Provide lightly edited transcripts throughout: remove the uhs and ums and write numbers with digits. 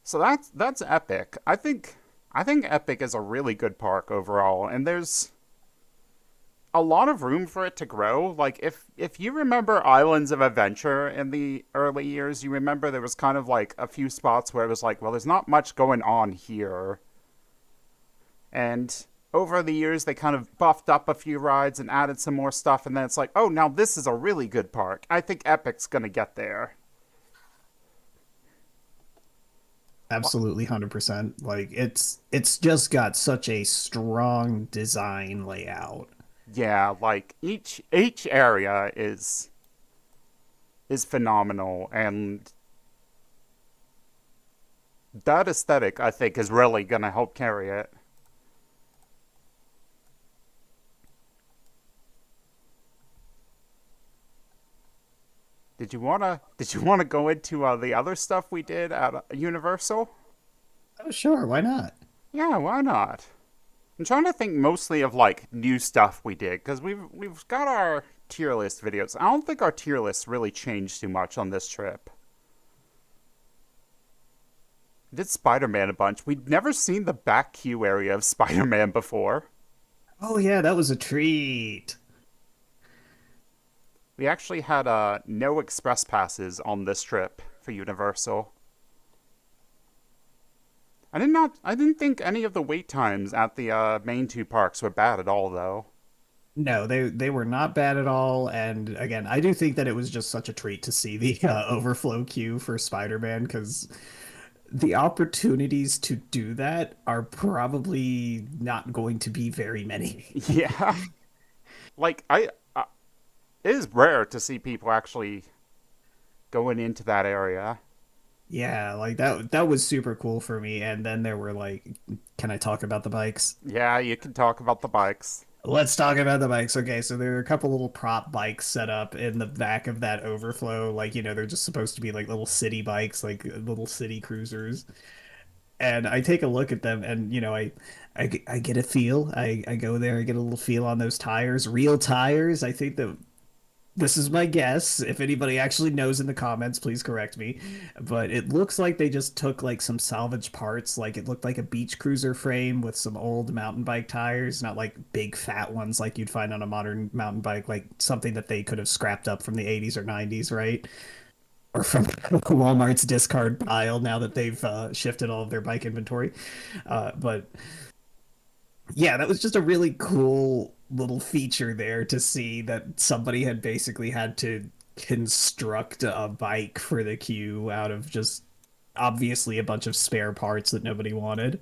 So that's Epic. I think Epic is a really good park overall, and there's a lot of room for it to grow. Like if you remember Islands of Adventure in the early years, you remember there was kind of like a few spots where it was like, well, there's not much going on here. And over the years they kind of buffed up a few rides and added some more stuff, and then it's like, oh, now this is a really good park. I think Epic's going to get there. Absolutely 100%. Like it's just got such a strong design layout. Yeah, like each area is phenomenal, and that aesthetic I think is really going to help carry it. Did you want to go into the other stuff we did at Universal? Oh, sure, why not? Yeah, why not? I'm trying to think mostly of like new stuff we did because we've got our tier list videos. I don't think our tier list really changed too much on this trip. We did Spider-Man a bunch. We'd never seen the back queue area of Spider-Man before. Oh yeah, that was a treat. We actually had no express passes on this trip for Universal. I didn't think any of the wait times at the main two parks were bad at all, though. No, they were not bad at all. And again, I do think that it was just such a treat to see the overflow queue for Spider-Man because the opportunities to do that are probably not going to be very many. Yeah, like it is rare to see people actually going into that area. Yeah, like that was super cool for me. And then there were like, can I talk about the bikes? Yeah, you can talk about the bikes. Let's talk about the bikes. Okay, so there are a couple little prop bikes set up in the back of that overflow. Like, they're just supposed to be like little city bikes, like little city cruisers. And I take a look at them and, I get a feel. I go there, I get a little feel on those tires, real tires. I think that this is my guess. If anybody actually knows in the comments, please correct me. But it looks like they just took like some salvage parts. Like it looked like a beach cruiser frame with some old mountain bike tires, not like big fat ones like you'd find on a modern mountain bike, like something that they could have scrapped up from the 80s or 90s, right? Or from Walmart's discard pile now that they've shifted all of their bike inventory. But yeah, that was just a really cool little feature there to see that somebody had basically had to construct a bike for the queue out of just obviously a bunch of spare parts that nobody wanted.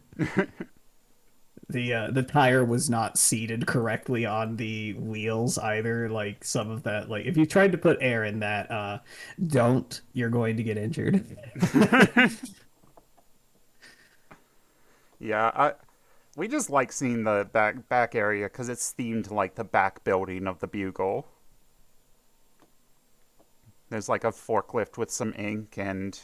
The tire was not seated correctly on the wheels either. Like some of that, like if you tried to put air in that, don't, you're going to get injured. Yeah, we just like seeing the back area because it's themed to like the back building of the Bugle. There's like a forklift with some ink and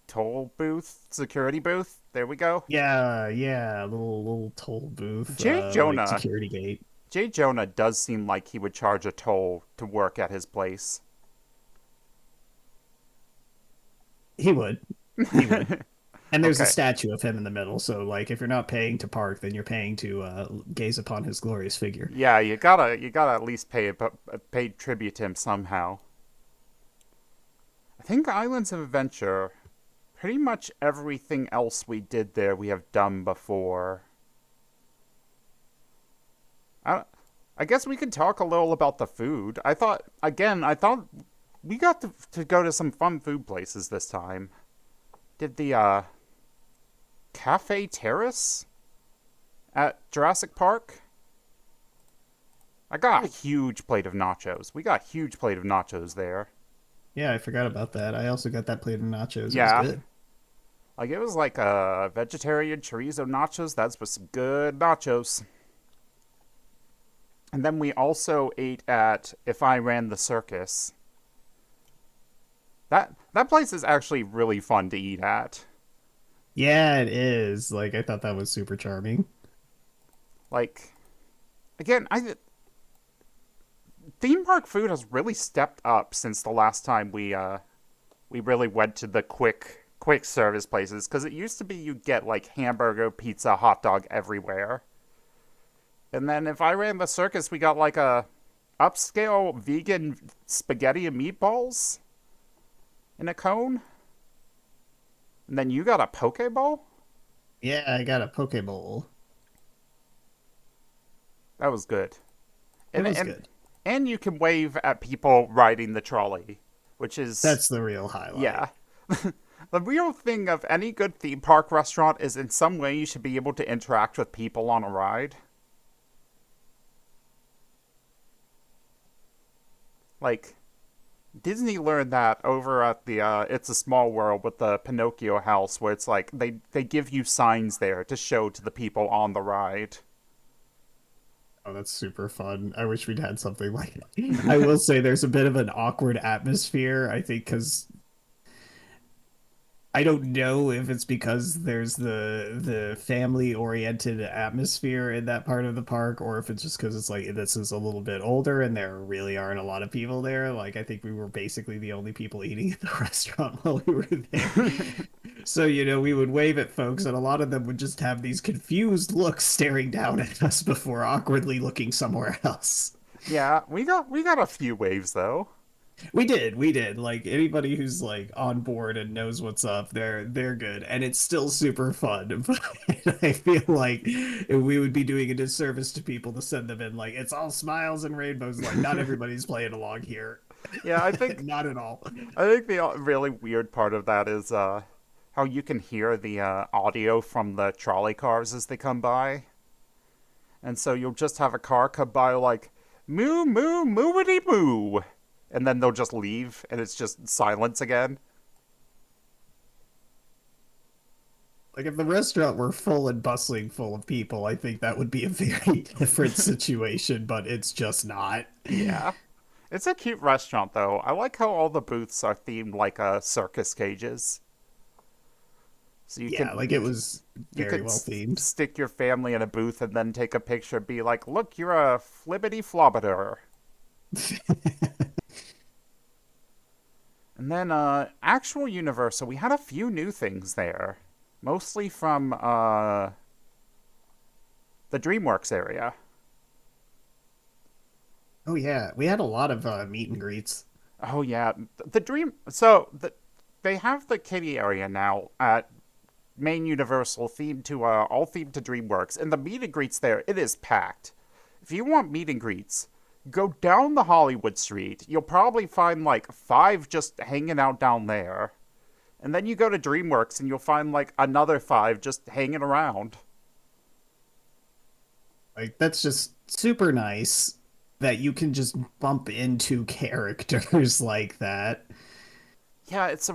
toll booth, security booth. There we go. Yeah, yeah, little toll booth, Jay like Jonah. security gate. Jay Jonah does seem like he would charge a toll to work at his place. He would. He would. And there's a Okay. statue of him in the middle, so like if you're not paying to park, then you're paying to gaze upon his glorious figure. Yeah, you gotta at least pay tribute to him somehow. I think Islands of Adventure, pretty much everything else we did there we have done before. I, I guess we could talk a little about the food. I thought we got to go to some fun food places this time. Did the Cafe Terrace at Jurassic Park? I got a huge plate of nachos. We got a huge plate of nachos there. Yeah, I forgot about that. I also got that plate of nachos. It was Yeah, good. like it was like a vegetarian chorizo nachos. That's with some good nachos. And then we also ate at If I Ran the Circus. That place is actually really fun to eat at. Yeah, it is. Like I thought that was super charming. Like again, I theme park food has really stepped up since the last time we really went to the quick quick service places because it used to be you'd get like hamburger, pizza, hot dog everywhere. And then if I ran the circus, we got like a upscale vegan spaghetti and meatballs in a cone. And then you got a poke bowl? Yeah, I got a poke bowl. That was good. It And was and good. and you can wave at people riding the trolley, which is That's the real highlight. yeah. The real thing of any good theme park restaurant is in some way you should be able to interact with people on a ride. Like Disney learned that over at the It's a Small World with the Pinocchio house, where it's like they give you signs there to show to the people on the ride. Oh, that's super fun. I wish we'd had something like that. I will say there's a bit of an awkward atmosphere, I think, because I don't know if it's because there's the family oriented atmosphere in that part of the park, or if it's just because it's like this is a little bit older and there really aren't a lot of people there. Like I think we were basically the only people eating at the restaurant while we were there. So, we would wave at folks, and a lot of them would just have these confused looks staring down at us before awkwardly looking somewhere else. Yeah, we got a few waves though. We did. Like anybody who's like on board and knows what's up, they're good, and it's still super fun. But I feel like we would be doing a disservice to people to send them in like it's all smiles and rainbows. Like not everybody's playing along here, Yeah, not at all. I think the really weird part of that is how you can hear the audio from the trolley cars as they come by. And so you'll just have a car come by like moo moo mooity moo, and then they'll just leave, and it's just silence again. Like if the restaurant were full and bustling full of people, I think that would be a very different situation, but it's just not. Yeah, it's a cute restaurant though. I like how all the booths are themed like circus cages. So you can Yeah, like you it can was you very could well themed. stick your family in a booth and then take a picture. Be like, look, you're a flibbity flobbeter. And then actual Universal, we had a few new things there, mostly from the DreamWorks area. Oh yeah, we had a lot of meet and greets. Oh yeah, the Dream. So they have the kiddie area now at main Universal, themed to all themed to DreamWorks, and the meet and greets there, it is packed. If you want meet and greets, go down the Hollywood Street. You'll probably find like five just hanging out down there. And then you go to DreamWorks and you'll find like another five just hanging around. Like that's just super nice that you can just bump into characters like that. Yeah, it's a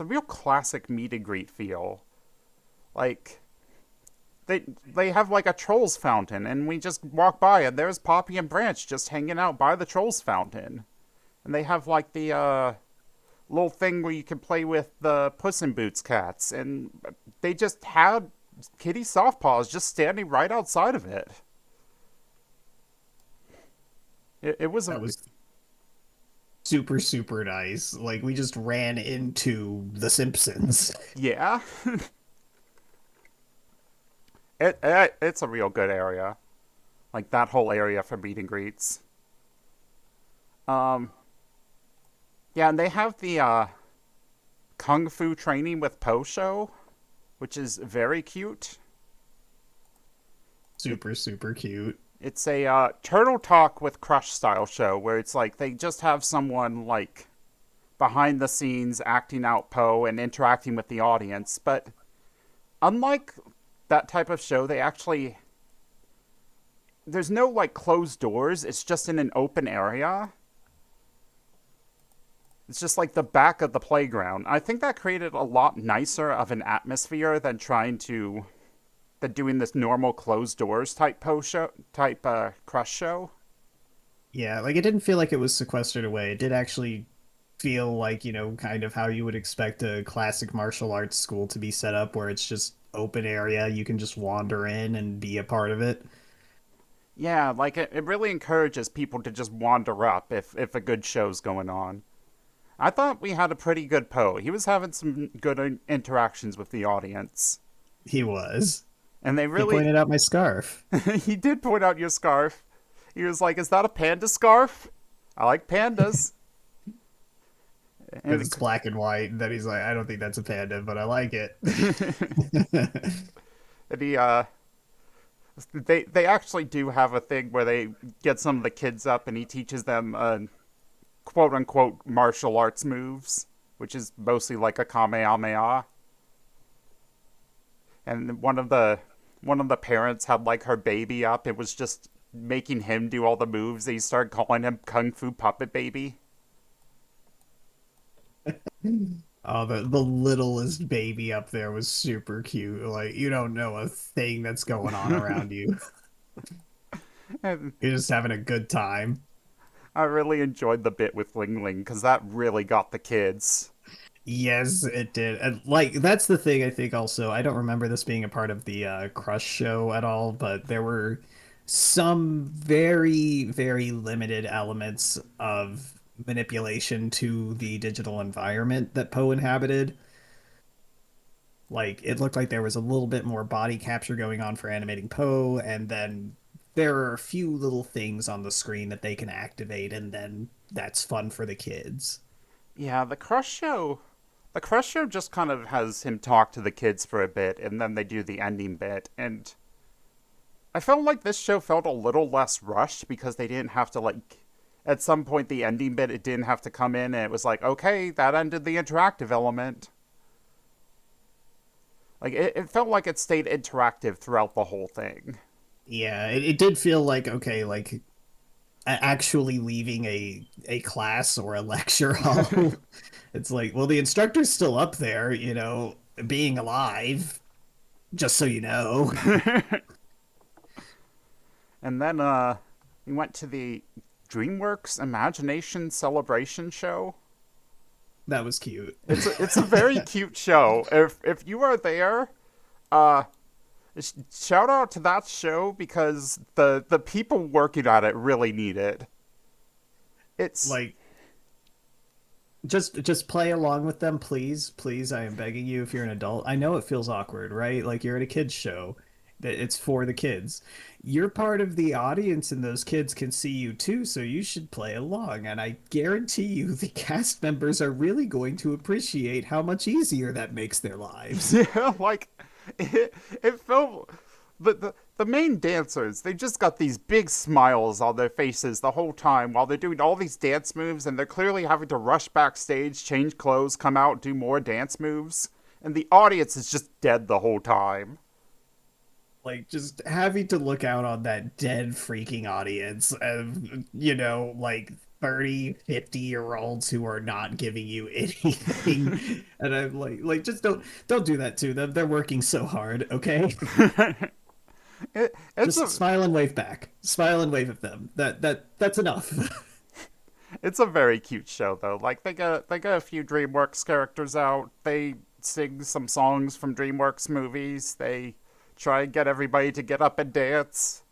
real classic meet and greet feel. Like they have like a trolls fountain and we just walk by and there's Poppy and Branch just hanging out by the trolls fountain. And they have like the little thing where you can play with the Puss in Boots cats, and they just had Kitty Softpaws just standing right outside of it. It was a That was super, super nice. Like we just ran into The Simpsons. yeah. It's a real good area, like that whole area for meet and greets. Um, yeah, and they have the kung fu training with Po show, which is very cute. It, Super, super cute. it's a turtle talk with Crush style show where it's like they just have someone like behind the scenes acting out Poe and interacting with the audience. But unlike that type of show, they actually there's no like closed doors. It's just in an open area. It's just like the back of the playground. I think that created a lot nicer of an atmosphere than doing this normal closed doors type post show type Crush show. Yeah, like it didn't feel like it was sequestered away. It did actually feel like, kind of how you would expect a classic martial arts school to be set up, where it's just open area. You can just wander in and be a part of it. Yeah, like it really encourages people to just wander up if a good show's going on. I thought we had a pretty good Poe. He was having some good interactions with the audience. He was. And they He really. pointed out my scarf He did point out your scarf. He was like, "Is that a panda scarf? I like pandas." because And it's black and white. And then he's like, I don't think that's a panda, but I like it. and he they actually do have a thing where they get some of the kids up and he teaches them quote unquote martial arts moves, which is mostly like a kamehameha. And one of the parents had like her baby up. It was just making him do all the moves. They started calling him Kung Fu Puppet Baby. Oh, the littlest baby up there was super cute. Like you don't know a thing that's going on around you. And You're just having a good time. I really enjoyed the bit with Ling Ling because that really got the kids. Yes, it did. And like that's the thing I think also. I don't remember this being a part of the Crush show at all, but there were some very, very limited elements of manipulation to the digital environment that Poe inhabited. Like it looked like there was a little bit more body capture going on for animating Poe, and then there are a few little things on the screen that they can activate, and then that's fun for the kids. Yeah, the Crush show just kind of has him talk to the kids for a bit, and then they do the ending bit. And I felt like this show felt a little less rushed because they didn't have to like. At some point, the ending bit, it didn't have to come in, and it was like, okay, that ended the interactive element. Like, it felt like it stayed interactive throughout the whole thing. Yeah, it did feel like okay, like actually leaving a class or a lecture hall. It's like, well, the instructor's still up there, being alive, just so you know. And then, we went to the DreamWorks Imagination Celebration show. That was cute. It's a very cute show. If you are there, uh, shout out to that show because the people working on it really need it. It's Like just play along with them, please. Please, I am begging you if you're an adult. I know it feels awkward, right? Like you're at a kids show that it's for the kids. You're part of the audience and those kids can see you too, so you should play along. And I guarantee you the cast members are really going to appreciate how much easier that makes their lives. yeah, like it felt the main dancers, they just got these big smiles on their faces the whole time while they're doing all these dance moves and they're clearly having to rush backstage, change clothes, come out, do more dance moves. And the audience is just dead the whole time. Like just having to look out on that dead freaking audience of like 30, 50 year olds who are not giving you anything. And I'm like just don't do that to them. They're working so hard, okay? It's Just a smile and wave back, smile and wave at them. That's enough. it's a very cute show though. Like they got a few DreamWorks characters out. They sing some songs from DreamWorks movies. They try and get everybody to get up and dance.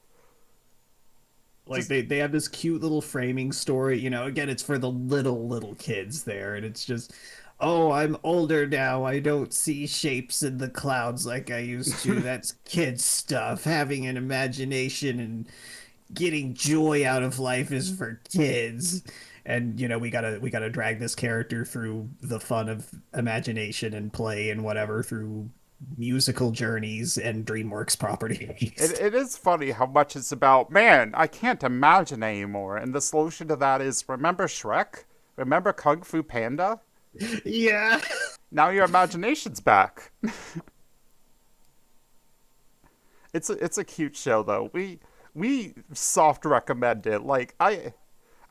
Like Just they have this cute little framing story, again, it's for the little kids there, and it's just, oh, I'm older now. I don't see shapes in the clouds like I used to. That's kid stuff. Having an imagination and getting joy out of life is for kids. And we gotta drag this character through the fun of imagination and play and whatever through musical journeys and DreamWorks it, properties. it is funny how much it's about, man, I can't imagine anymore. And the solution to that is remember Shrek? Remember Kung Fu Panda? Yeah. Now your imagination's back. It's a cute show though. We soft recommend it. Like I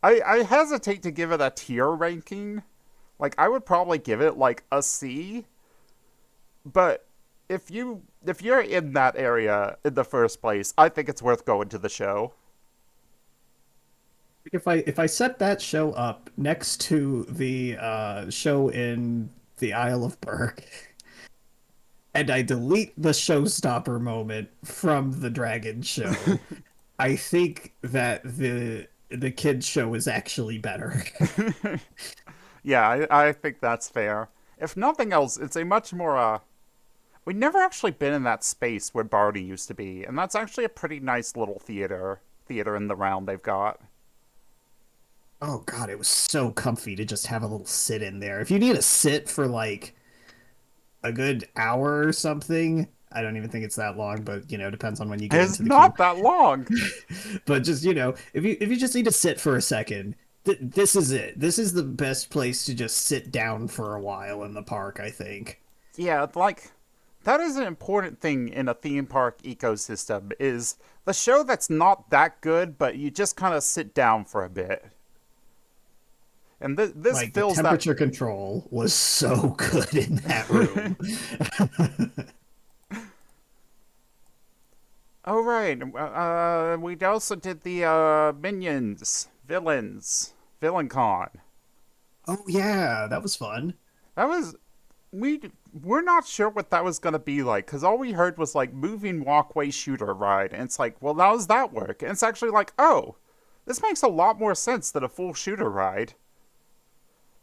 hesitate to give it a tier ranking. Like I would probably give it like a C, but if you're in that area in the first place, I think it's worth going to the show. If I set that show up next to the show in the Isle of Berk, and I delete the showstopper moment from the Dragon show, I think that the kids show is actually better. Yeah, I think that's fair. If nothing else, it's a much more we've never actually been in that space where Barney used to be, and that's actually a pretty nice little theater in the round they've got. Oh God, it was so comfy to just have a little sit in there. If you need a sit for like a good hour or something, I don't even think it's that long, but depends on when you get It's into the queue. not that long. But just, if you just need to sit for a second, this is it. This is the best place to just sit down for a while in the park, I think. Yeah, like that is an important thing in a theme park ecosystem is the show that's not that good, but you just kind of sit down for a bit. And this Like the fills that. temperature control was so good in that room. Oh right, we also did the minions, villain con. Oh yeah, that was fun. That was we're not sure what that was gonna be like because all we heard was like moving walkway shooter ride, and it's like, well, how does that work? And it's actually like, oh, this makes a lot more sense than a full shooter ride.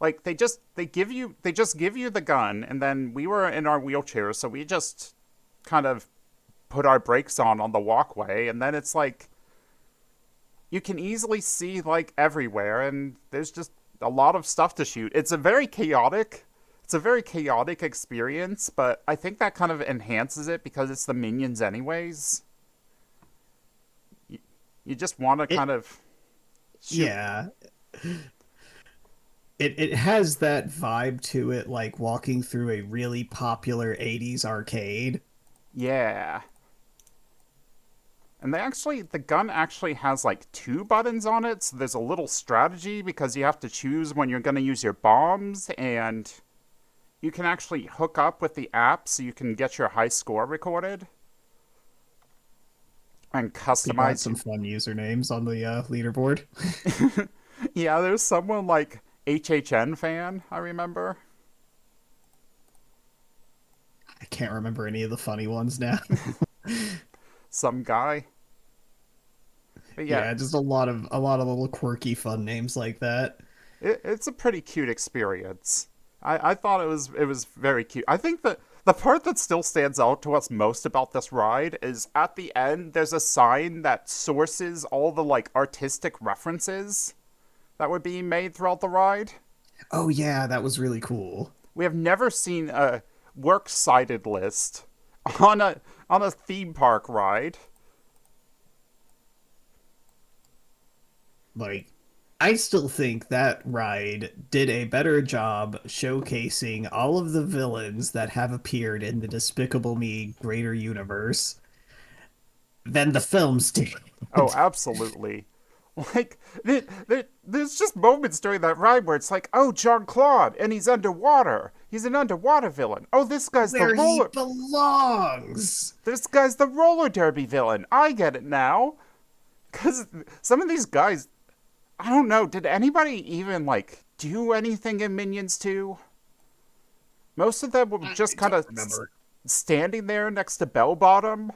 Like they just give you the gun, and then we were in our wheelchairs, so we just kind of put our brakes on the walkway, and then it's like you can easily see like everywhere, and there's just a lot of stuff to shoot. It's a very chaotic experience, but I think that kind of enhances it because it's the minions anyways. You just want to It kind of shoot. Yeah. It has that vibe to it, like walking through a really popular 80s arcade. Yeah. And the gun actually has like two buttons on it, so there's a little strategy because you have to choose when you're going to use your bombs, and you can actually hook up with the app so you can get your high score recorded and People had customize. some fun usernames on the leaderboard. Yeah, there's someone like HHN fan, I remember. I can't remember any of the funny ones now. Some guy. But yeah, Yeah, just a lot of little quirky fun names like that. it's a pretty cute experience. I thought it was very cute. I think that the part that still stands out to us most about this ride is at the end there's a sign that sources all the like artistic references that were being made throughout the ride. Oh yeah, that was really cool. We have never seen a works cited list on a theme park ride. Like, I still think that ride did a better job showcasing all of the villains that have appeared in the Despicable Me greater universe than the films did. Oh, absolutely. Like, there's just moments during that ride where it's like, oh, John Claude, and he's underwater. He's an underwater villain. Oh, Where he belongs. This guy's the roller derby villain. I get it now. Because some of these guys, I don't know, did anybody even, like, do anything in Minions 2? Most of them were I just kind don't of remember. standing there next to Bell Bottom.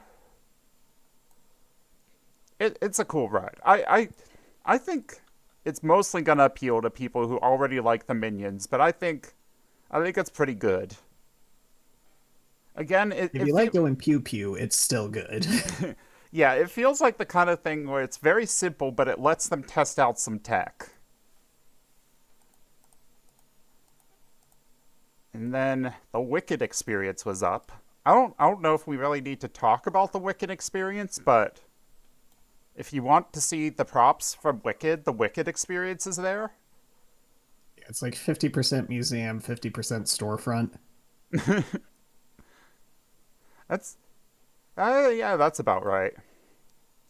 It's a cool ride. I think it's mostly gonna appeal to people who already like the Minions, but I think it's pretty good. Again, If you like going pew pew, it's still good. yeah, it feels like the kind of thing where it's very simple, but it lets them test out some tech. And then the Wicked experience was up. I don't know if we really need to talk about the Wicked experience, but if you want to see the props from Wicked, the Wicked experience is there. It's like 50% museum, 50% storefront. That's yeah, that's about right.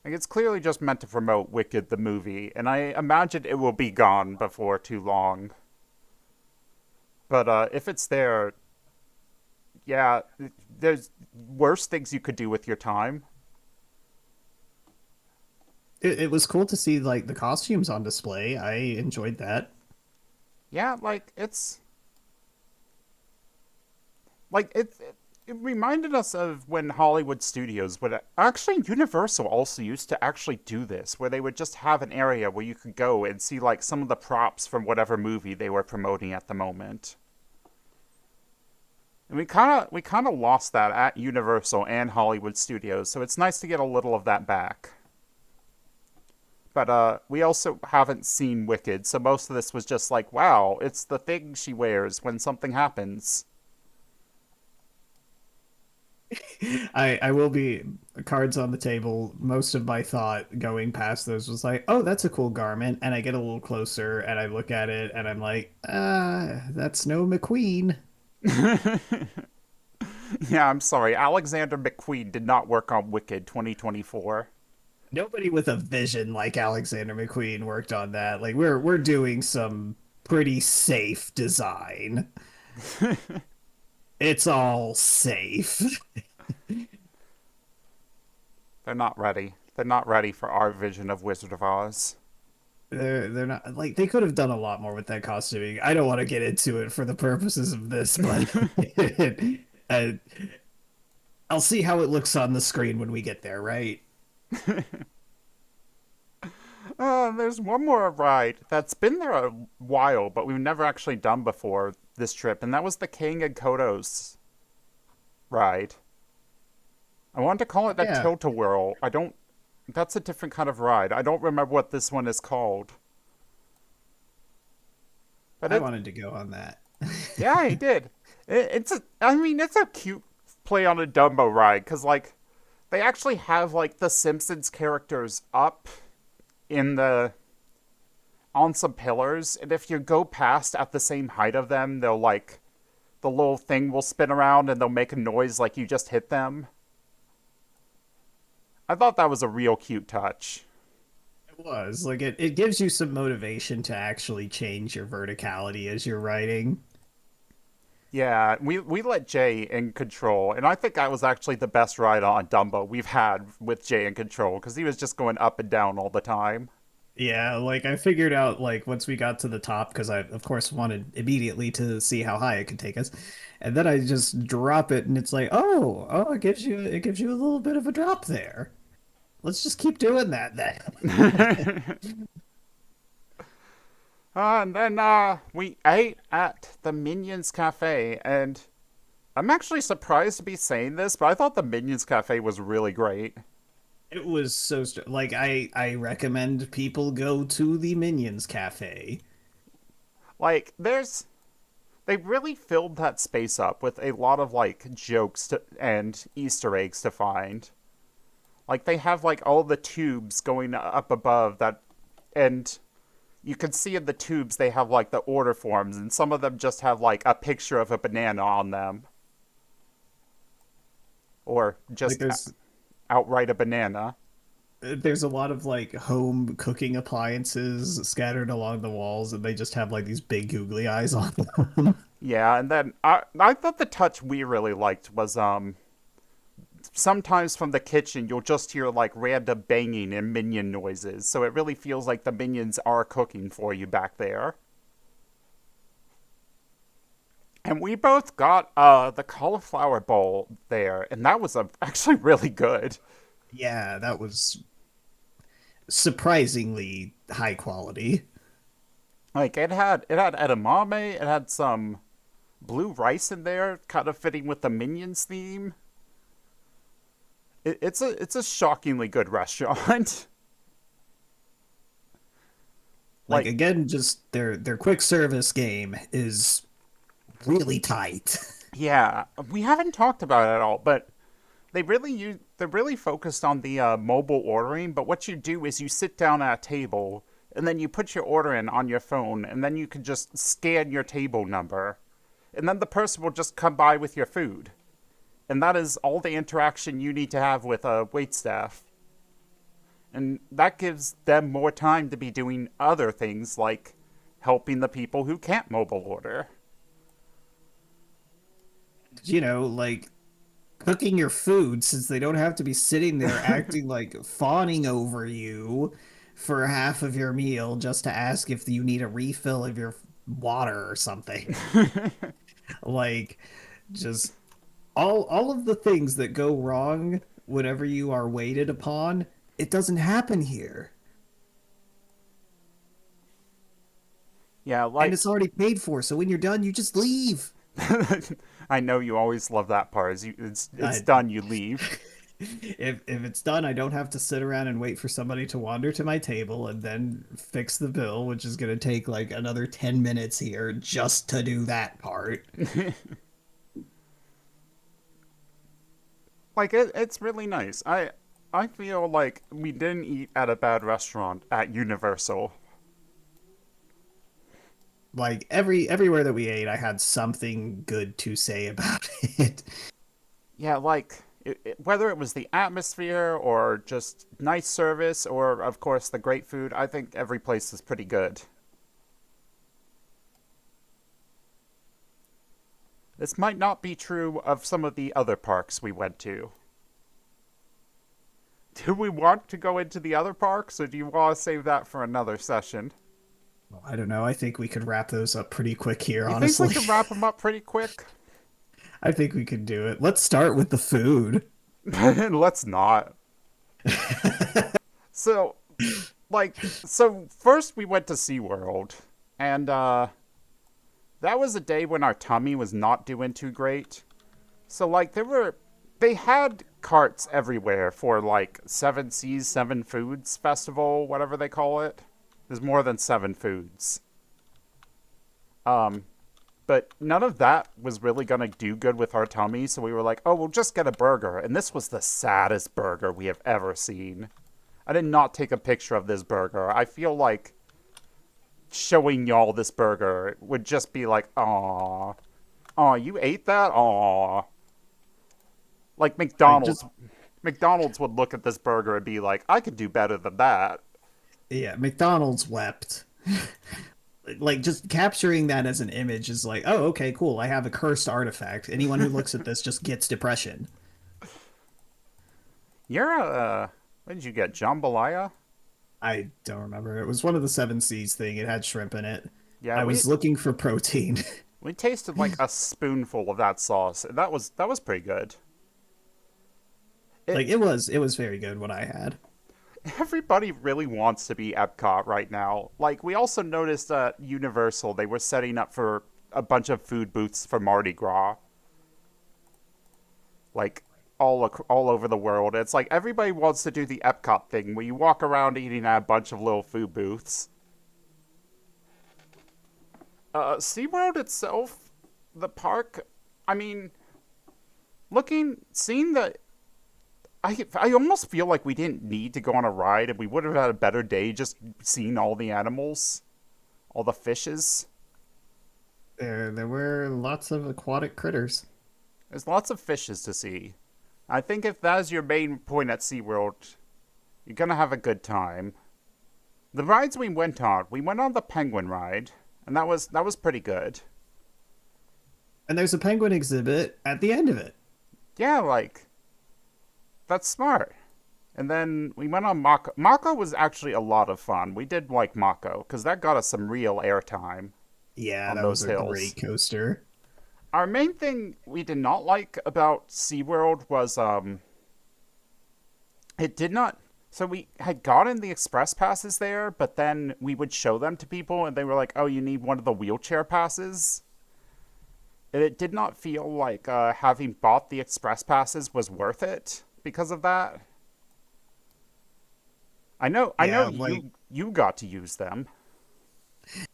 Like it's clearly just meant to promote Wicked the movie, and I imagine it will be gone before too long. But if it's there, yeah, there's worse things you could do with your time. It was cool to see like the costumes on display. I enjoyed that. Yeah, like it's It reminded us of when Hollywood studios would actually Universal also used to actually do this, where they would just have an area where you could go and see like some of the props from whatever movie they were promoting at the moment. And we kind of lost that at Universal and Hollywood Studios, so it's nice to get a little of that back. But we also haven't seen Wicked, so most of this was just like, wow, it's the thing she wears when something happens. I will be cards on the table. Most of my thought going past those was like, oh, that's a cool garment. And I get a little closer and I look at it and I'm like, that's no McQueen. Yeah, I'm sorry. Alexander McQueen did not work on Wicked 2024. Nobody with a vision like Alexander McQueen worked on that. Like we're doing some pretty safe design. It's all safe. They're not ready. They're not ready for our vision of Wizard of Oz. They're not like they could have done a lot more with that costuming. I don't want to get into it for the purposes of this, but uh, I'll see how it looks on the screen when we get there, right? There's one more ride that's been there a while, but we've never actually done before this trip, and that was the King and Kodos ride. I wanted to call it a Yeah, tilt-a-whirl. I don't. That's a different kind of ride. I don't remember what this one is called. But I it, wanted to go on that. yeah, he did. It's a. I mean, it's a cute play on a Dumbo ride because like they actually have like the Simpsons characters up in the on some pillars, and if you go past at the same height of them, they'll like the little thing will spin around and they'll make a noise like you just hit them. I thought that was a real cute touch. It was like it gives you some motivation to actually change your verticality as you're writing. Yeah, we let Jay in control, and I think that was actually the best ride on Dumbo we've had with Jay in control because he was just going up and down all the time. Yeah, like I figured out like once we got to the top because I of course wanted immediately to see how high it could take us. And then I just drop it and it's like, "Oh, it gives you a little bit of a drop there. Let's just keep doing that then." And then we ate at the Minions Cafe, and I'm actually surprised to be saying this, but I thought the Minions Cafe was really great. It was so like I recommend people go to the Minions Cafe. Like, they really filled that space up with a lot of like jokes and Easter eggs to find. Like they have like all the tubes going up above that, and you can see in the tubes they have like the order forms, and some of them just have like a picture of a banana on them, or Like just outright a banana. there's a lot of like home cooking appliances scattered along the walls and they just have like these big googly eyes on them. Yeah, and then I thought the touch we really liked was sometimes from the kitchen you'll just hear like random banging and minion noises, so it really feels like the minions are cooking for you back there. And we both got the cauliflower bowl there, and that was actually really good. Yeah, that was surprisingly high quality. Like it had edamame, it had some blue rice in there, kind of fitting with the minions theme. It's a shockingly good restaurant. Like Like, again, just their quick service game is really tight. yeah, we haven't talked about it at all, but they're really focused on the mobile ordering. But what you do is you sit down at a table and then you put your order in on your phone, and then you can just scan your table number, and then the person will just come by with your food, and that is all the interaction you need to have with a wait staff. And that gives them more time to be doing other things like helping the people who can't mobile order. Like cooking your food since they don't have to be sitting there acting like fawning over you for half of your meal just to ask if you need a refill of your water or something. Like just all of the things that go wrong whenever you are waited upon, it doesn't happen here. Yeah, And like it's already paid for, so when you're done, you just leave. I know you always love that part. Is it's I, done, you leave. if it's done, I don't have to sit around and wait for somebody to wander to my table and then fix the bill, which is going to take like another 10 minutes here just to do that part. Like it's really nice. I feel like we didn't eat at a bad restaurant at Universal. Like everywhere that we ate, I had something good to say about it. Yeah, like whether it was the atmosphere or just nice service or of course the great food, I think every place is pretty good. This might not be true of some of the other parks we went to. Do we want to go into the other parks or do you want to save that for another session? Well, I don't know. I think we could wrap those up pretty quick here, You think we honestly. can wrap them up pretty quick? I think we could do it. Let's start with the food. Let's not. So, so first we went to SeaWorld, and that was a day when our tummy was not doing too great. So, they had carts everywhere for, like, Seven Seas, Seven Foods Festival, whatever they call it. There's more than seven foods. Um, but none of that was really going to do good with our tummy, so we were like, oh, we'll just get a burger. And this was the saddest burger we have ever seen. I did not take a picture of this burger. I feel like showing y'all this burger would just be like, aw. Aw, you ate that? Aw. Like Like McDonald's. just McDonald's would look at this burger and be like, I could do better than that. yeah, McDonald's wept. Like just capturing that as an image is like, oh, okay, cool. I have a cursed artifact. Anyone who looks at this just gets depression. You're what did you get? Jambalaya? I don't remember. It was one of the seven seas thing. It had shrimp in it. Yeah, I was looking for protein. we tasted like a spoonful of that sauce. That was pretty good. It Like it was very good what I had. Everybody really wants to be Epcot right now. Like we also noticed at Universal they were setting up for a bunch of food booths for Mardi Gras. Like all over the world. It's like everybody wants to do the Epcot thing where you walk around eating at a bunch of little food booths. SeaWorld itself, the park, I mean, seeing the I almost feel like we didn't need to go on a ride and we would have had a better day just seeing all the animals, all the fishes. There were lots of aquatic critters. There's lots of fishes to see. I think if that is your main point at SeaWorld, you're gonna have a good time. The rides we went on the penguin ride, and that was pretty good. And there's a penguin exhibit at the end of it. Yeah, like that's smart. And then we went on Mako. Mako was actually a lot of fun. We did like Mako because that got us some real airtime Yeah, on that was those a hills. great coaster. Our main thing we did not like about SeaWorld was it did not so we had gotten the express passes there, but then we would show them to people and they were like, "Oh, you need one of the wheelchair passes." And it did not feel like having bought the express passes was worth it because of that. I know Yeah, like you got to use them.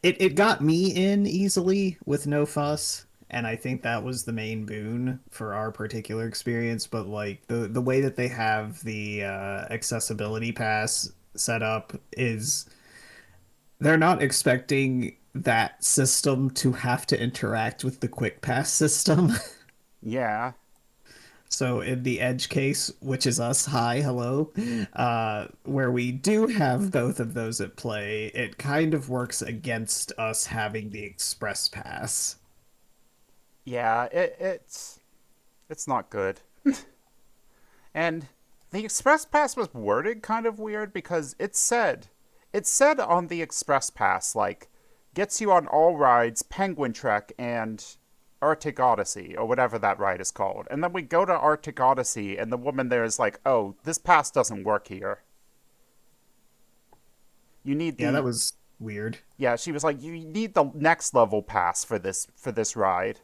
it got me in easily with no fuss, and I think that was the main boon for our particular experience. But like the way that they have the accessibility pass set up is they're not expecting that system to have to interact with the quick pass system. Yeah. So in the edge case, which is us, hi, hello, where we do have both of those at play, it kind of works against us having the express pass. Yeah, it's not good. And the express pass was worded kind of weird because it said on the express pass like gets you on all rides, Penguin Trek and Arctic Odyssey, or whatever that ride is called. And then we go to Arctic Odyssey, and the woman there is like, oh, this pass doesn't work here. You need Yeah, that the was weird. yeah, she was like, you need the next level pass for this ride.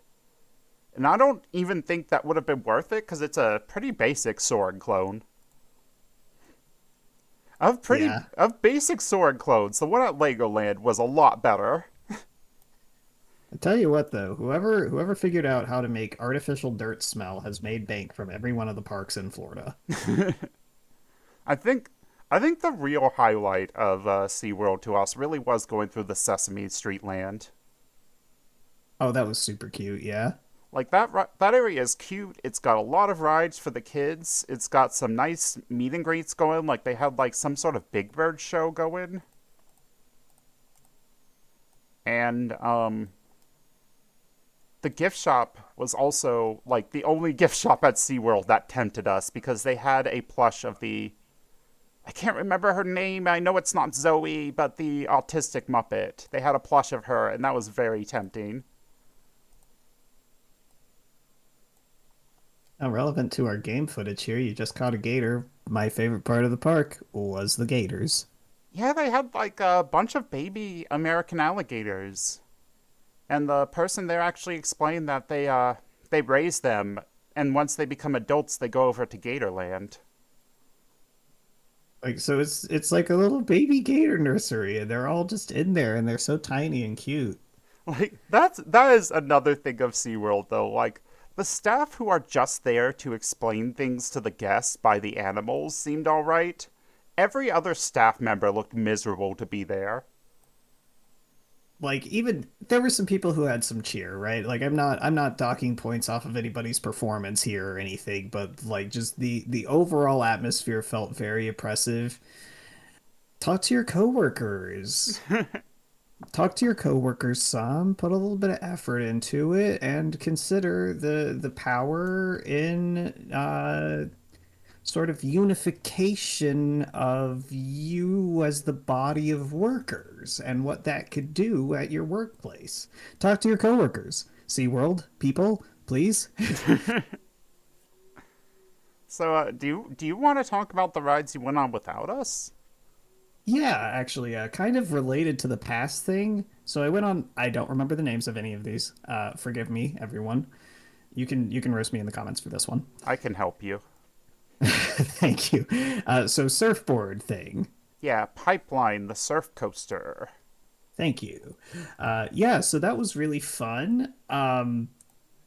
And I don't even think that would have been worth it because it's a pretty basic Soarin' clone. Yeah. Of basic Soarin' clones, the one at Legoland was a lot better. I tell you what though, whoever figured out how to make artificial dirt smell has made bank from every one of the parks in Florida. I think I think the real highlight of SeaWorld to us really was going through the Sesame Street land. Oh, that was super cute, yeah. Like that area is cute. It's got a lot of rides for the kids. It's got some nice meet and greets going. Like they had like some sort of Big Bird show going. And the gift shop was also like the only gift shop at SeaWorld that tempted us because they had a plush of the I can't remember her name. I know it's not Zoe, but the autistic Muppet. They had a plush of her, and that was very tempting. Now, relevant to our game footage here, you just caught a gator. My favorite part of the park was the gators. Yeah, they had like a bunch of baby American alligators, and the person there actually explained that they raise them, and once they become adults, they go over to Gatorland. Like so it's like a little baby gator nursery and they're all just in there and they're so tiny and cute. Like that is another thing of SeaWorld though. Like the staff who are just there to explain things to the guests by the animals seemed all right. Every other staff member looked miserable to be there. Like even there were some people who had some cheer, right? Like I'm not docking points off of anybody's performance here or anything, but like just the overall atmosphere felt very oppressive. Talk to your coworkers. Talk to your coworkers some, put a little bit of effort into it, and consider the power in sort of unification of you as the body of workers and what that could do at your workplace. Talk to your coworkers. SeaWorld people, please. So, do you want to talk about the rides you went on without us? Yeah, actually, kind of related to the past thing. So I went on. I don't remember the names of any of these. Forgive me, everyone. You can roast me in the comments for this one. I can help you. Thank you. So surfboard thing. Yeah, Pipeline, the surf coaster. Thank you. Yeah, so that was really fun.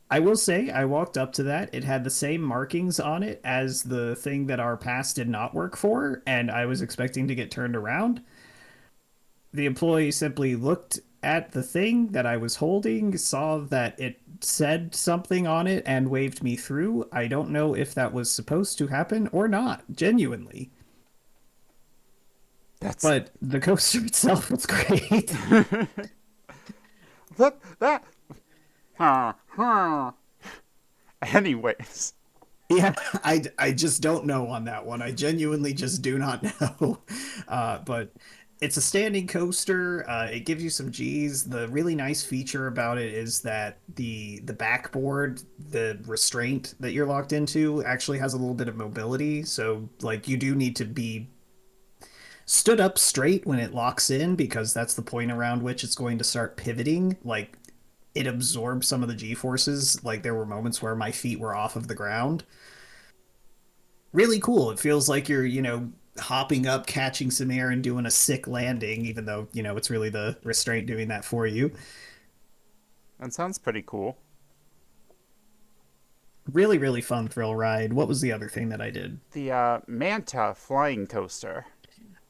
I will say I walked up to that. It had the same markings on it as the thing that our pass did not work for, and I was expecting to get turned around. The employee simply looked at the thing that I was holding, saw that it said something on it, and waved me through. I don't know if that was supposed to happen or not, genuinely. That's But the coaster itself was great. that. Huh, huh. Anyways, Yeah, I just don't know on that one. I genuinely just do not know. But it's a standing coaster. It gives you some G's. The really nice feature about it is that the backboard, the restraint that you're locked into, actually has a little bit of mobility. So like you do need to be stood up straight when it locks in because that's the point around which it's going to start pivoting. Like it absorbs some of the G forces. Like there were moments where my feet were off of the ground. Really cool. It feels like you're hopping up, catching some air, and doing a sick landing, even though it's really the restraint doing that for you. that sounds pretty cool. Really, really fun thrill ride. What was the other thing that I did? The Manta flying coaster.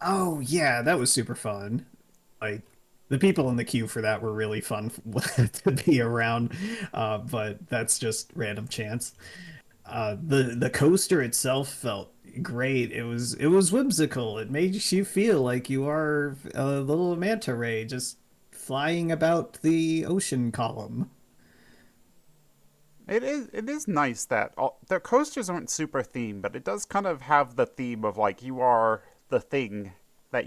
Oh, yeah, that was super fun. Like, the people in the queue for that were really fun to be around, but that's just random chance. The coaster itself felt great. It was whimsical. It made you feel like you are a little manta ray just flying about the ocean column. It is nice that the coasters aren't super themed, but it does kind of have the theme of like you are the thing that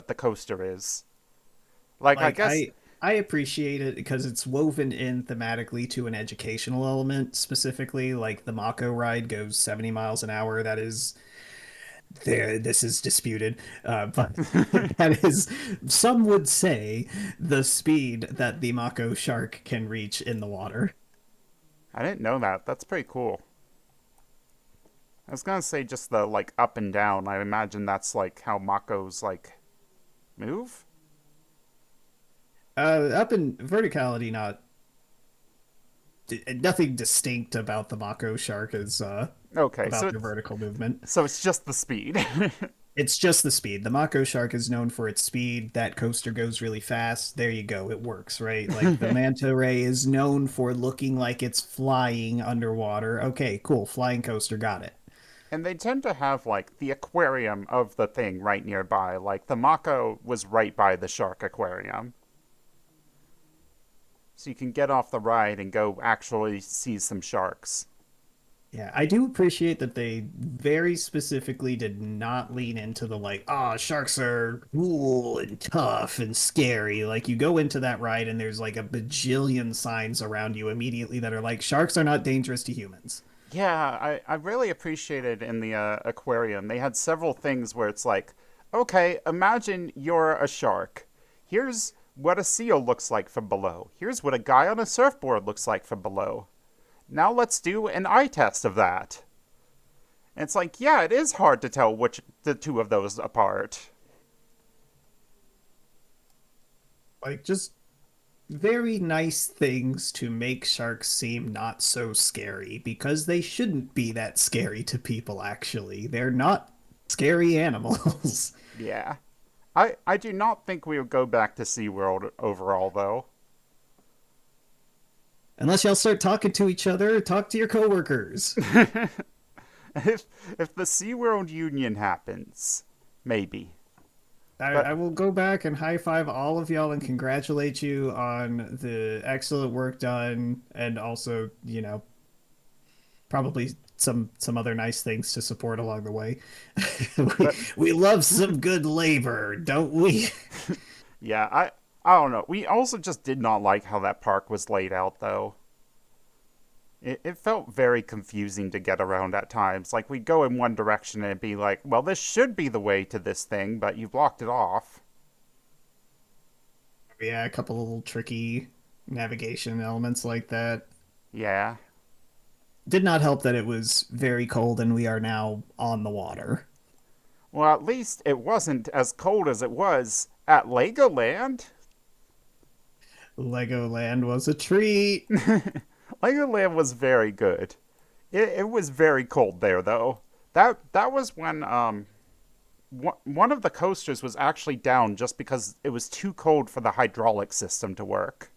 the coaster is. Like I Like guess I appreciate it because it's woven in thematically to an educational element, specifically like the Mako ride goes 70 miles an hour. That is there, this is disputed, but that is, some would say, the speed that the Mako shark can reach in the water. I didn't know that. That's pretty cool. I was gonna say just the like up and down. I imagine that's like how Makos like move. Up in verticality, not nothing distinct about the Mako shark is Okay, so about their vertical movement. it's just the speed. It's just the speed. The Mako shark is known for its speed. That coaster goes really fast. There you go. It works, right? Like the manta ray is known for looking like it's flying underwater. Okay, cool. Flying coaster, got it. And they tend to have like the aquarium of the thing right nearby. Like the Mako was right by the shark aquarium. So you can get off the ride and go actually see some sharks. Yeah, I do appreciate that they very specifically did not lean into the like, oh, sharks are cool and tough and scary. Like you go into that ride and there's like a bajillion signs around you immediately that are like, sharks are not dangerous to humans. Yeah, I really appreciated in the aquarium. They had several things where it's like, okay, imagine you're a shark. Here's what a seal looks like from below. Here's what a guy on a surfboard looks like from below. Now let's do an eye test of that. And it's like, yeah, it is hard to tell which the two of those apart. Like just very nice things to make sharks seem not so scary because they shouldn't be that scary to people, actually. They're not scary animals. Yeah. I do not think we would go back to SeaWorld overall, though. Unless y'all start talking to each other, talk to your coworkers. if if the SeaWorld Union happens, maybe. I But will go back and high five all of y'all and congratulate you on the excellent work done and also, probably some other nice things to support along the way. we, but we love some good labor, don't we? yeah, I don't know. We also just did not like how that park was laid out, though. It felt very confusing to get around at times. Like, we'd go in one direction and it'd be like, well, this should be the way to this thing, but you blocked it off. Yeah, a couple of little tricky navigation elements like that. Yeah. Did not help that it was very cold and we are now on the water. Well, at least it wasn't as cold as it was at Legoland. Legoland was a treat. Legoland was very good. It was very cold there, though. That was when one of the coasters was actually down just because it was too cold for the hydraulic system to work.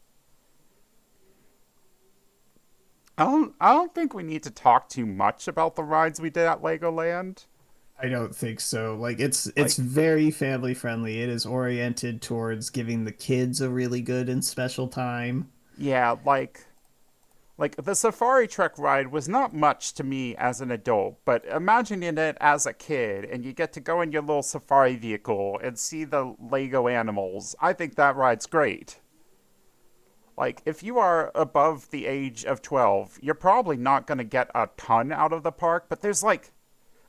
I don't think we need to talk too much about the rides we did at Legoland. I don't think so. Like it's Like, very family friendly. It is oriented towards giving the kids a really good and special time. yeah, like the safari truck ride was not much to me as an adult, but imagining it as a kid and you get to go in your little safari vehicle and see the Lego animals, I think that ride's great. Like, if you are above the age of 12, you're probably not going to get a ton out of the park, but there's like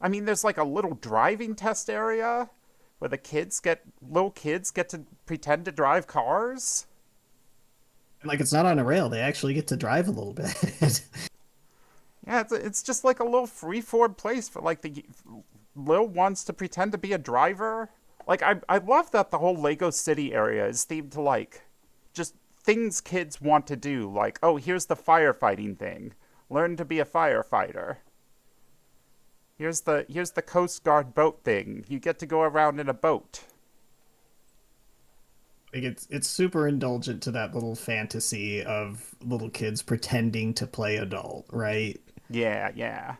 a little driving test area where little kids get to pretend to drive cars. Like it's not on a rail. They actually get to drive a little bit. Yeah, it's just like a little free-form place for like the little ones to pretend to be a driver. Like, I love that the whole Lego City area is themed to like just things kids want to do. Like, oh, here's the firefighting thing. Learn to be a firefighter. Here's the Coast Guard boat thing. You get to go around in a boat. Like it's super indulgent to that little fantasy of little kids pretending to play adult, right? Yeah, yeah.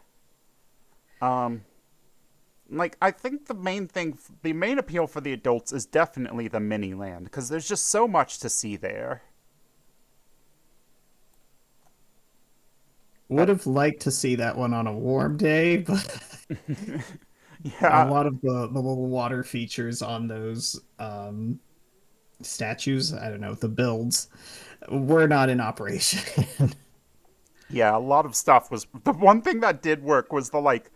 Um, like I think the main appeal for the adults is definitely the mini land because there's just so much to see there. Uh, Would have liked to see that one on a warm day, but a yeah, lot of the little water features on those statues, I don't know, the builds were not in operation. Yeah, a lot of stuff was. The one thing that did work was the, like,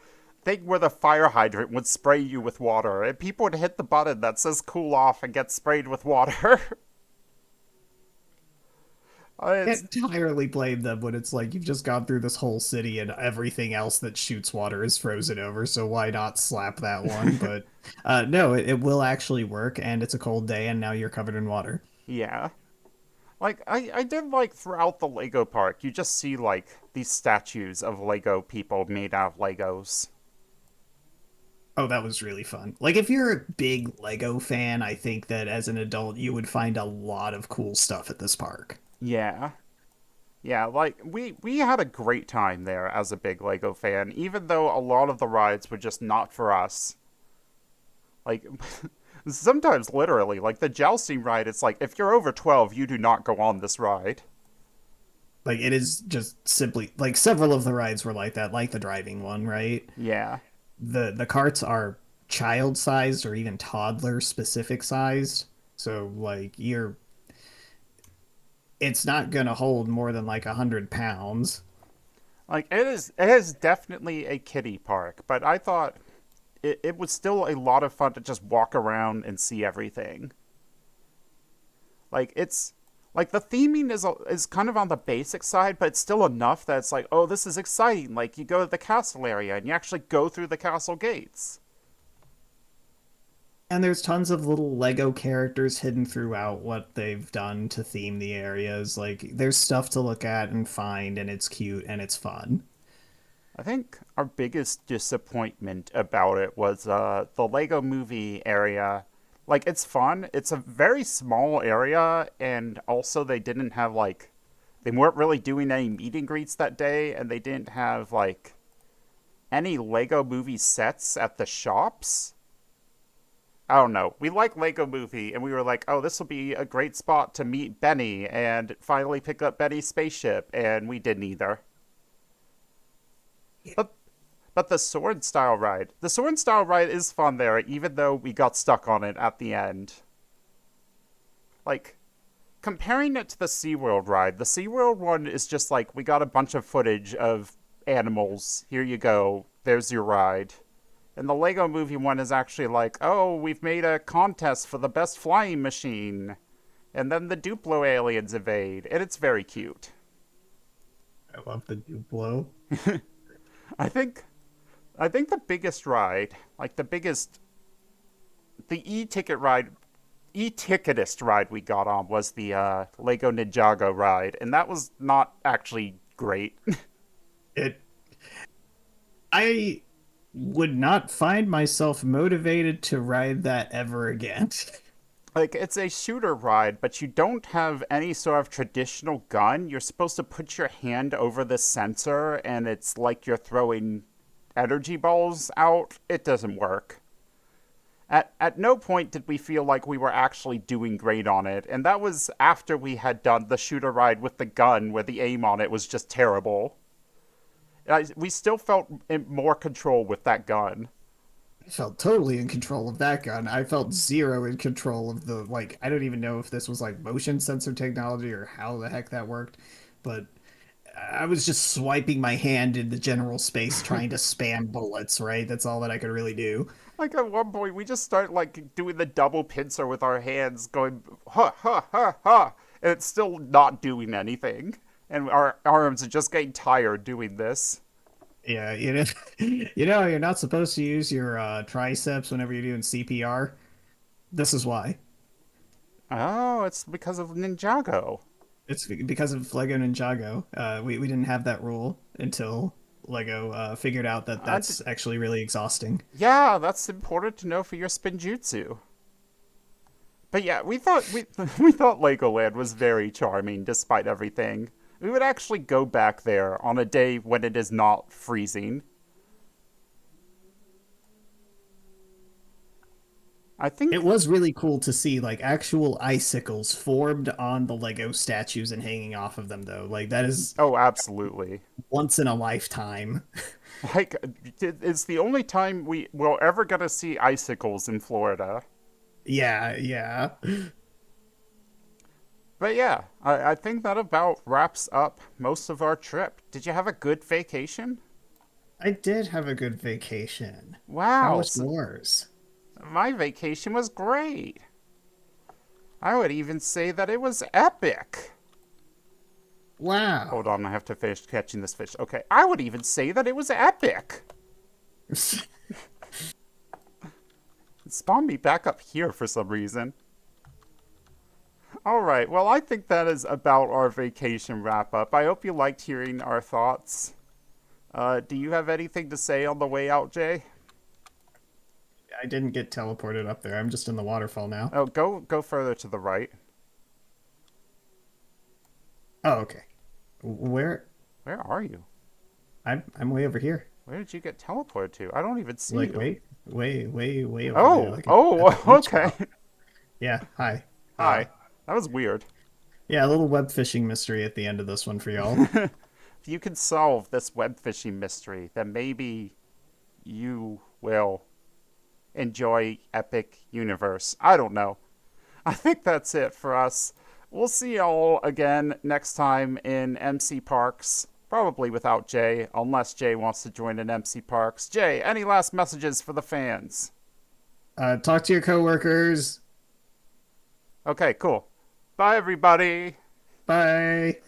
thing where the fire hydrant would spray you with water, and people would hit the button that says cool off and get sprayed with water. It's Entirely blame them when it's like you've just gone through this whole city and everything else that shoots water is frozen over, so why not slap that one? But no, it will actually work, and it's a cold day, and now you're covered in water. yeah. Like, I did like throughout the Lego park, you just see like these statues of Lego people made out of Legos. Oh, that was really fun. Like, if you're a big Lego fan, I think that as an adult, you would find a lot of cool stuff at this park. Yeah. Yeah, like we had a great time there as a big Lego fan, even though a lot of the rides were just not for us. Like sometimes literally, like the jousting ride, it's like if you're over 12, you do not go on this ride. Like, it is just simply like several of the rides were like that, like the driving one, right? Yeah. The carts are child sized or even toddler specific sized. So like it's not gonna hold more than like 100 pounds. Like it is definitely a kiddie park, but I thought it was still a lot of fun to just walk around and see everything. Like it's like the theming is kind of on the basic side, but it's still enough that it's like, oh, this is exciting. Like you go to the castle area and you actually go through the castle gates. And there's tons of little Lego characters hidden throughout what they've done to theme the areas. Like there's stuff to look at and find, and it's cute and it's fun. I think our biggest disappointment about it was the Lego movie area. Like, it's fun. It's a very small area, and also they didn't have, like, they weren't really doing any meet and greets that day, and they didn't have, like, any Lego movie sets at the shops. I don't know. We like Lego Movie, and we were like, oh, this will be a great spot to meet Benny and finally pick up Benny's spaceship, and we didn't either. But But the sword style ride is fun there, even though we got stuck on it at the end. Like, comparing it to the SeaWorld ride, the SeaWorld one is just like, we got a bunch of footage of animals. Here you go. There's your ride. And the Lego Movie one is actually like, oh, we've made a contest for the best flying machine. And then the Duplo aliens invade. And it's very cute. I love the Duplo. I think I think the biggest ride, like the e-ticketist ride we got on was the Lego Ninjago ride, and that was not actually great. It I would not find myself motivated to ride that ever again. Like, it's a shooter ride, but you don't have any sort of traditional gun. You're supposed to put your hand over the sensor, and it's like you're throwing energy balls out. It doesn't work. At no point did we feel like we were actually doing great on it, and that was after we had done the shooter ride with the gun, where the aim on it was just terrible. We still felt in more control with that gun. I felt totally in control of that gun. I felt zero in control of the like I don't even know if this was like motion sensor technology or how the heck that worked, but I was just swiping my hand in the general space trying to spam bullets, right? That's all that I could really do. Like at one point, we just start like doing the double pincer with our hands, going ha ha ha ha, and it's still not doing anything, and our arms are just getting tired doing this. Yeah, you're not supposed to use your triceps whenever you're doing CPR. This is why. Oh, it's because of Ninjago. It's because of Lego Ninjago. We didn't have that rule until Lego figured out that that's actually really exhausting. Yeah, that's important to know for your spinjutsu. But yeah, we thought Legoland was very charming despite everything. We would actually go back there on a day when it is not freezing. I It think. was really cool to see like actual icicles formed on the Lego statues and hanging off of them, though. Like that is Oh, absolutely. once in a lifetime. Like, it's the only time we will ever gonna see icicles in Florida. Yeah, yeah. But yeah, I think that about wraps up most of our trip. Did you have a good vacation? I did have a good vacation. How Wow, was yours? my vacation was great. I would even say that it was epic. Hold Wow. on, I have to finish catching this fish. Okay, I would even say that it was epic. It spawned me back up here for some reason. All right, well, I think that is about our vacation wrap up. I hope you liked hearing our thoughts. Do you have anything to say on the way out, Jay? I didn't get teleported up there. I'm just in the waterfall now. Oh, go further to the right. Oh, okay. Where? Where are you? I'm way over here. Where did you get teleported to? I don't even see Like you. way over there, Oh, like at the oh, beach okay. top. Yeah, hi. Hi. That was weird. Yeah, a little web fishing mystery at the end of this one for y'all. If you can solve this web fishing mystery, then maybe you will enjoy Epic Universe. I don't know. I think that's it for us. We'll see y'all again next time in MC Parks. Probably without Jay, unless Jay wants to join in MC Parks. Jay, any last messages for the fans? Talk to your coworkers. Okay, cool. Bye, everybody. Bye.